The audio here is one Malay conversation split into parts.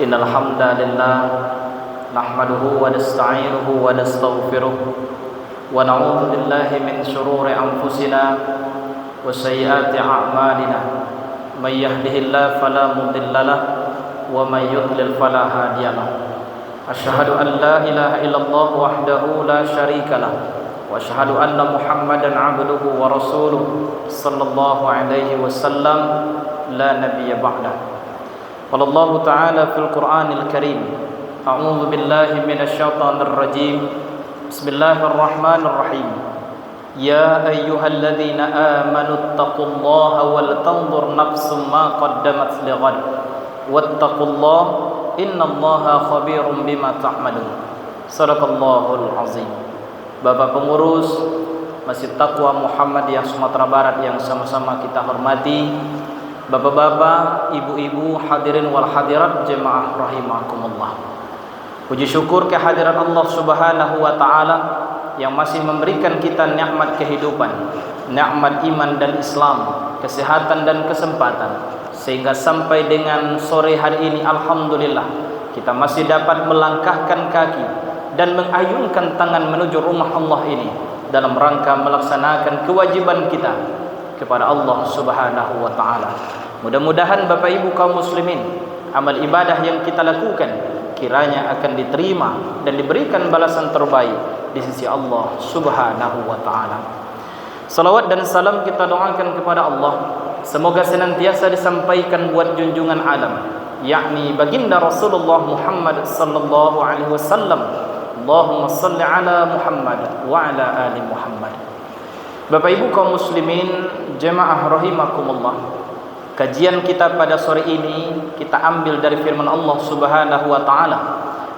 Innal hamdalillah nahmaduhu wa nasta'inuhu wa nastaghfiruh wa na'udzu billahi min shururi anfusina wa sayyiati a'malina. May yahdihillahu fala mudilla lahu wa may yudlil fala hadiya lahu. Asyhadu an la ilaha illallah wahdahu la syarika lahu wa asyhadu anna Muhammadan 'abduhu wa rasuluhu sallallahu alaihi wasallam la nabiyya ba'dahu. قال الله تعالى في القرآن الكريم أعوذ بالله من الشيطان الرجيم بسم الله الرحمن الرحيم يا أيها الذين آمنوا اتقوا الله ولتنظر نفس ما قدمت لغد واتقوا الله إن الله خبير بما تعملون صدق الله العظيم. Bapak pengurus Masjid Taqwa Muhammadiyah Sumatera Barat yang sama-sama kita hormati, bapak-bapak, ibu-ibu, hadirin wal hadirat jemaah rahimakumullah. Puji syukur kehadiran Allah Subhanahu wa taala yang masih memberikan kita nikmat kehidupan, nikmat iman dan Islam, kesehatan dan kesempatan, sehingga sampai dengan sore hari ini alhamdulillah kita masih dapat melangkahkan kaki dan mengayunkan tangan menuju rumah Allah ini dalam rangka melaksanakan kewajiban kita kepada Allah Subhanahu wa taala. Mudah-mudahan Bapak Ibu kaum muslimin, amal ibadah yang kita lakukan kiranya akan diterima dan diberikan balasan terbaik di sisi Allah Subhanahu wa taala. Salawat dan salam kita doakan kepada Allah semoga senantiasa disampaikan buat junjungan alam, yakni baginda Rasulullah Muhammad sallallahu alaihi wasallam. Allahumma salli ala Muhammad wa ala ali Muhammad. Bapak Ibu kaum muslimin, jemaah rahimakumullah. Kajian kita pada sore ini kita ambil dari firman Allah Subhanahu wa taala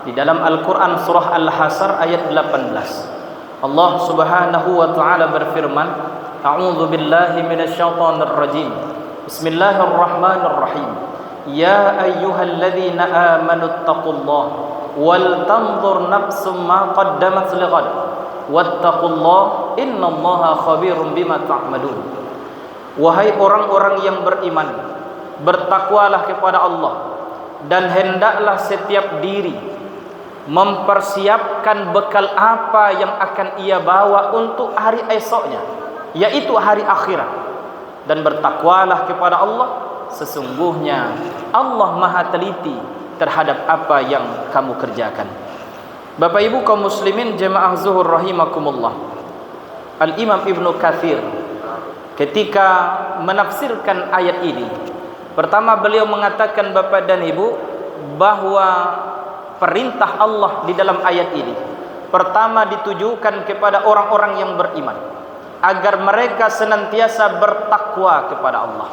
di dalam Al-Qur'an surah Al-Hasr ayat 18. Allah Subhanahu wa taala berfirman, A'udzu billahi minasyaitonir rajim. Bismillahirrahmanirrahim. Ya ayyuhalladzina amanu taqullaha wal tanzur nafsum ma qaddamat lighad wattaqullaha innallaha khabirum bima ta'malun. Wahai orang-orang yang beriman, bertakwalah kepada Allah dan hendaklah setiap diri mempersiapkan bekal apa yang akan ia bawa untuk hari esoknya, yaitu hari akhirat. Dan bertakwalah kepada Allah, sesungguhnya Allah Maha teliti terhadap apa yang kamu kerjakan. Bapak Ibu kaum muslimin jemaah zuhur rahimakumullah. Al-Imam Ibnu Katsir ketika menafsirkan ayat ini, pertama beliau mengatakan Bapak dan Ibu bahwa perintah Allah di dalam ayat ini pertama ditujukan kepada orang-orang yang beriman agar mereka senantiasa bertakwa kepada Allah.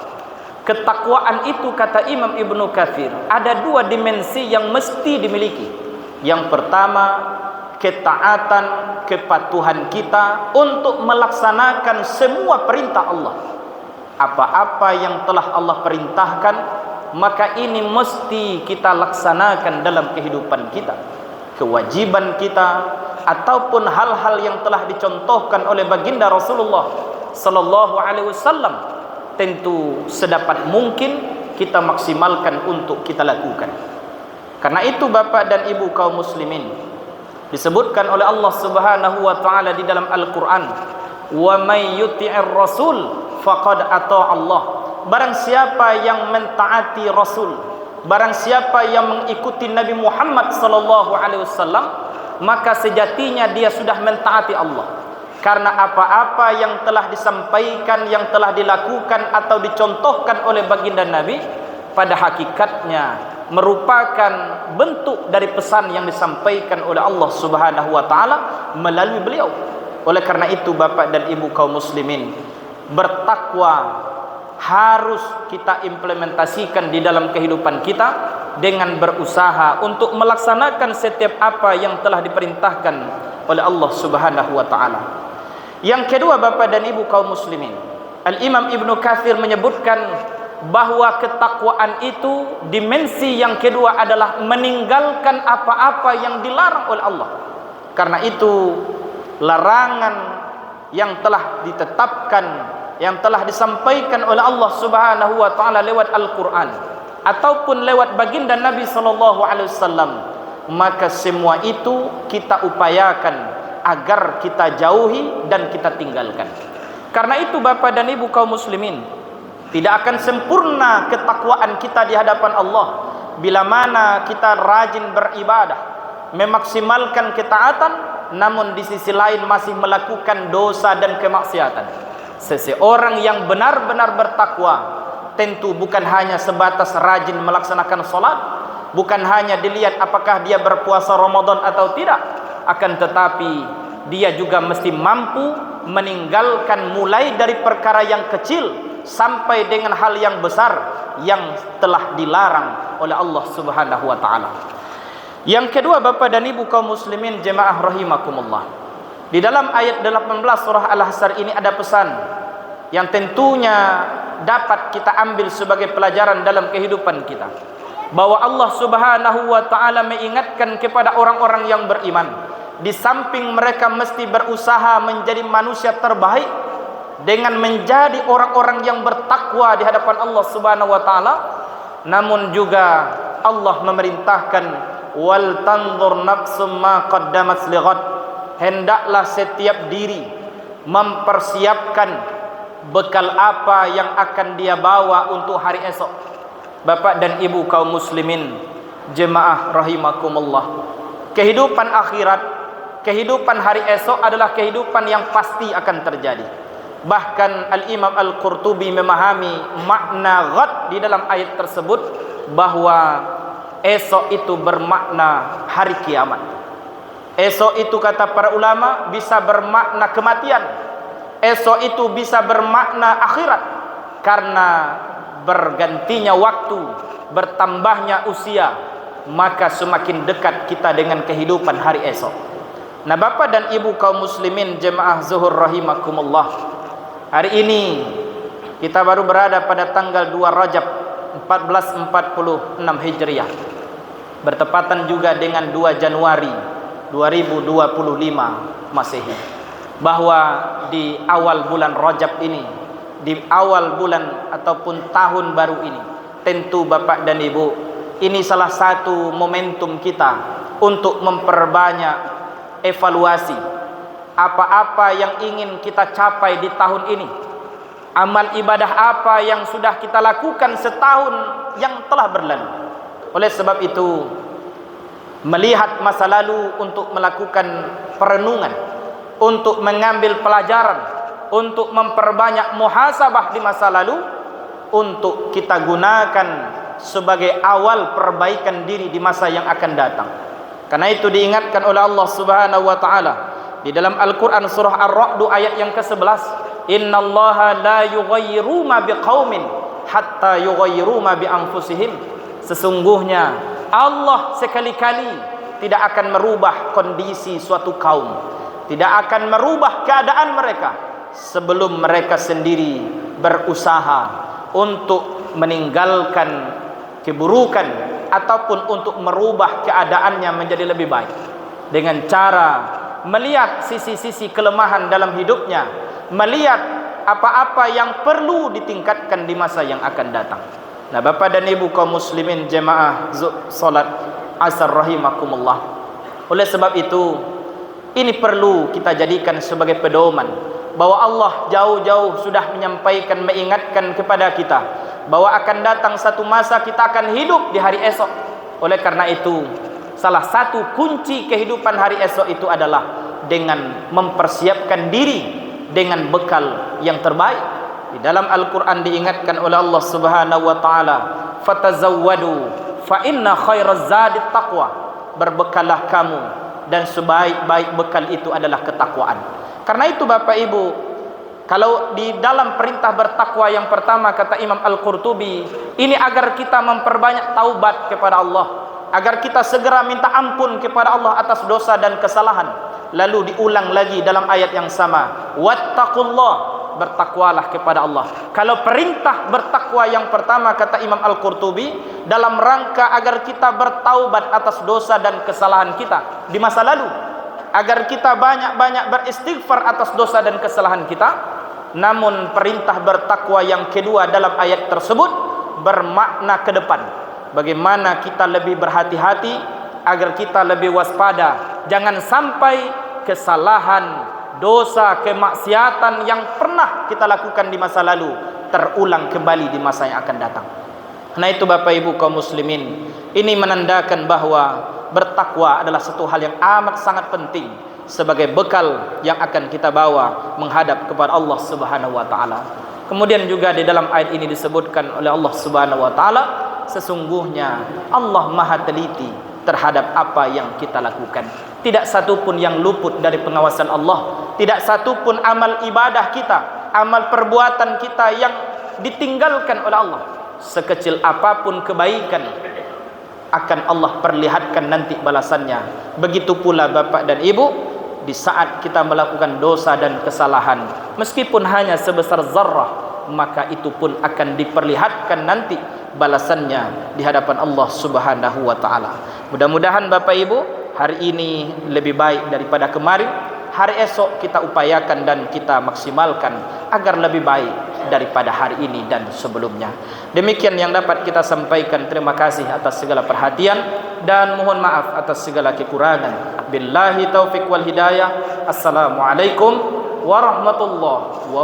Ketakwaan itu kata Imam Ibnu Katsir ada dua dimensi yang mesti dimiliki. Yang pertama, ketaatan, kepatuhan kita untuk melaksanakan semua perintah Allah. Apa-apa yang telah Allah perintahkan, maka ini mesti kita laksanakan dalam kehidupan kita. Kewajiban kita ataupun hal-hal yang telah dicontohkan oleh baginda Rasulullah sallallahu alaihi wasallam, tentu sedapat mungkin kita maksimalkan untuk kita lakukan. Karena itu Bapak dan Ibu kaum muslimin, disebutkan oleh Allah Subhanahu wa taala di dalam Al-Qur'an, "Wa may yuti'ir rasul faqad ata Allah." Barang siapa yang mentaati Rasul, barang siapa yang mengikuti Nabi Muhammad sallallahu alaihi wasallam, maka sejatinya dia sudah mentaati Allah. Karena apa-apa yang telah disampaikan, yang telah dilakukan atau dicontohkan oleh baginda Nabi pada hakikatnya merupakan bentuk dari pesan yang disampaikan oleh Allah Subhanahu wa taala melalui beliau. Oleh karena itu Bapak dan Ibu kaum muslimin, bertakwa harus kita implementasikan di dalam kehidupan kita dengan berusaha untuk melaksanakan setiap apa yang telah diperintahkan oleh Allah Subhanahu wa taala. Yang kedua Bapak dan Ibu kaum muslimin, Al-Imam Ibnu Katsir menyebutkan bahwa ketakwaan itu dimensi yang kedua adalah meninggalkan apa-apa yang dilarang oleh Allah. Karena itu larangan yang telah ditetapkan, yang telah disampaikan oleh Allah Subhanahu wa taala lewat Al-Qur'an, ataupun lewat baginda Nabi sallallahu alaihi wasallam, maka semua itu kita upayakan agar kita jauhi dan kita tinggalkan. Karena itu Bapak dan Ibu kaum muslimin, tidak akan sempurna ketakwaan kita di hadapan Allah bila mana kita rajin beribadah, memaksimalkan ketaatan, namun di sisi lain masih melakukan dosa dan kemaksiatan. Seseorang yang benar-benar bertakwa tentu bukan hanya sebatas rajin melaksanakan sholat, bukan hanya dilihat apakah dia berpuasa Ramadan atau tidak, akan tetapi dia juga mesti mampu meninggalkan mulai dari perkara yang kecil sampai dengan hal yang besar yang telah dilarang oleh Allah Subhanahu wa taala. Yang kedua Bapak dan Ibu kaum muslimin jemaah rahimakumullah, di dalam ayat 18 surah Al-Hasr ini ada pesan yang tentunya dapat kita ambil sebagai pelajaran dalam kehidupan kita, bahwa Allah Subhanahu wa taala mengingatkan kepada orang-orang yang beriman, di samping mereka mesti berusaha menjadi manusia terbaik dengan menjadi orang-orang yang bertakwa di hadapan Allah Subhanahu wa taala, namun juga Allah memerintahkan wal tanzur nafsum ma qaddamat lighad, hendaklah setiap diri mempersiapkan bekal apa yang akan dia bawa untuk hari esok. Bapak dan Ibu kaum muslimin jemaah rahimakumullah, kehidupan akhirat, kehidupan hari esok adalah kehidupan yang pasti akan terjadi. Bahkan Al-Imam Al-Qurtubi memahami makna ghad di dalam ayat tersebut, bahwa esok itu bermakna hari kiamat. Esok itu kata para ulama bisa bermakna kematian. Esok itu bisa bermakna akhirat, karena bergantinya waktu, bertambahnya usia, maka semakin dekat kita dengan kehidupan hari esok. Nah Bapak dan Ibu kaum muslimin jemaah zuhur rahimakumullah, hari ini kita baru berada pada tanggal 2 Rajab 1446 Hijriah, bertepatan juga dengan 2 Januari 2025 Masehi. Bahwa di awal bulan Rajab ini, di awal bulan ataupun tahun baru ini, tentu Bapak dan Ibu, ini salah satu momentum kita untuk memperbanyak evaluasi apa-apa yang ingin kita capai di tahun ini, amal ibadah apa yang sudah kita lakukan setahun yang telah berlalu. Oleh sebab itu, melihat masa lalu untuk melakukan perenungan, untuk mengambil pelajaran, untuk memperbanyak muhasabah di masa lalu, untuk kita gunakan sebagai awal perbaikan diri di masa yang akan datang. Karena itu diingatkan oleh Allah Subhanahu wa taala di dalam Al-Qur'an surah Ar-Ra'd ayat yang ke-11, innallaha la yughayyiru ma biqaumin hatta yughayyiru ma bi anfusihim. Sesungguhnya Allah sekali-kali tidak akan merubah kondisi suatu kaum, tidak akan merubah keadaan mereka sebelum mereka sendiri berusaha untuk meninggalkan keburukan ataupun untuk merubah keadaannya menjadi lebih baik, dengan cara melihat sisi-sisi kelemahan dalam hidupnya, melihat apa-apa yang perlu ditingkatkan di masa yang akan datang. Nah Bapak dan Ibu kaum muslimin jemaah salat asar rahimakumullah, oleh sebab itu ini perlu kita jadikan sebagai pedoman, bahwa Allah jauh-jauh sudah menyampaikan, mengingatkan kepada kita bahwa akan datang satu masa kita akan hidup di hari esok. Oleh karena itu, salah satu kunci kehidupan hari esok itu adalah dengan mempersiapkan diri dengan bekal yang terbaik. Di dalam Al-Quran diingatkan oleh Allah Subhanahu wa taala, fatazawwadu fa inna khairaz zadi taqwa, berbekallah kamu dan sebaik-baik bekal itu adalah ketakwaan. Karena itu Bapak Ibu, kalau di dalam perintah bertakwa yang pertama kata Imam Al-Qurtubi, ini agar kita memperbanyak taubat kepada Allah, agar kita segera minta ampun kepada Allah atas dosa dan kesalahan. Lalu diulang lagi dalam ayat yang sama, wattaqullah, bertakwalah kepada Allah. Kalau perintah bertakwa yang pertama kata Imam Al-Qurtubi dalam rangka agar kita bertaubat atas dosa dan kesalahan kita di masa lalu, agar kita banyak-banyak beristighfar atas dosa dan kesalahan kita. Namun perintah bertakwa yang kedua dalam ayat tersebut bermakna ke depan. Bagaimana kita lebih berhati-hati agar kita lebih waspada, jangan sampai kesalahan, dosa, kemaksiatan yang pernah kita lakukan di masa lalu terulang kembali di masa yang akan datang. Nah itu Bapak Ibu kaum muslimin, ini menandakan bahwa bertakwa adalah satu hal yang amat sangat penting sebagai bekal yang akan kita bawa menghadap kepada Allah Subhanahu wa taala. Kemudian juga di dalam ayat ini disebutkan oleh Allah Subhanahu wa taala, sesungguhnya Allah Maha teliti terhadap apa yang kita lakukan. Tidak satu pun yang luput dari pengawasan Allah. Tidak satu pun amal ibadah kita, amal perbuatan kita yang ditinggalkan oleh Allah. Sekecil apapun kebaikan akan Allah perlihatkan nanti balasannya. Begitu pula Bapak dan Ibu, di saat kita melakukan dosa dan kesalahan, meskipun hanya sebesar zarrah, maka itu pun akan diperlihatkan nanti balasannya di hadapan Allah Subhanahu wa taala. Mudah-mudahan Bapak Ibu, hari ini lebih baik daripada kemarin. Hari esok kita upayakan dan kita maksimalkan agar lebih baik daripada hari ini dan sebelumnya. Demikian yang dapat kita sampaikan. Terima kasih atas segala perhatian dan mohon maaf atas segala kekurangan. Billahi taufiq wal hidayah. Assalamualaikum warahmatullahi wabarakatuh.